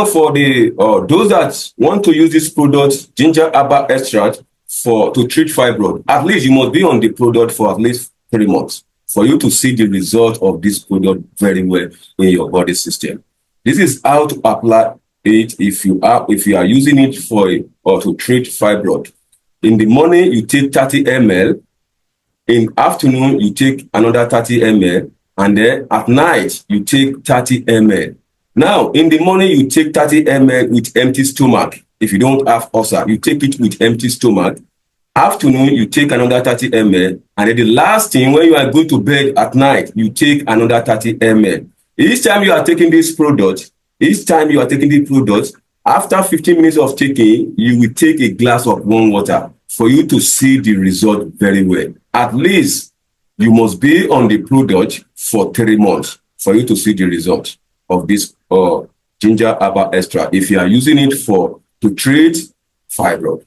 For the those that want to use this product, ginger herbal extract, to treat fibroid, at least you must be on the product for at least 3 months for you to see the result of this product very well in your body system. This is how to apply it if you are using it or to treat fibroid. In the morning, you take 30 ml. In afternoon, you take another 30 ml. And then at night, you take 30 ml. Now, in the morning, you take 30 ml with empty stomach. If you don't have ulcer, you take it with empty stomach. Afternoon, you take another 30 ml. And then the last thing, when you are going to bed at night, you take another 30 ml. Each time you are taking this product, after 15 minutes of taking, you will take a glass of warm water for you to see the result very well. At least you must be on the product for 3 months for you to see the result of this ginger herbal extract if you are using it to treat fibroid.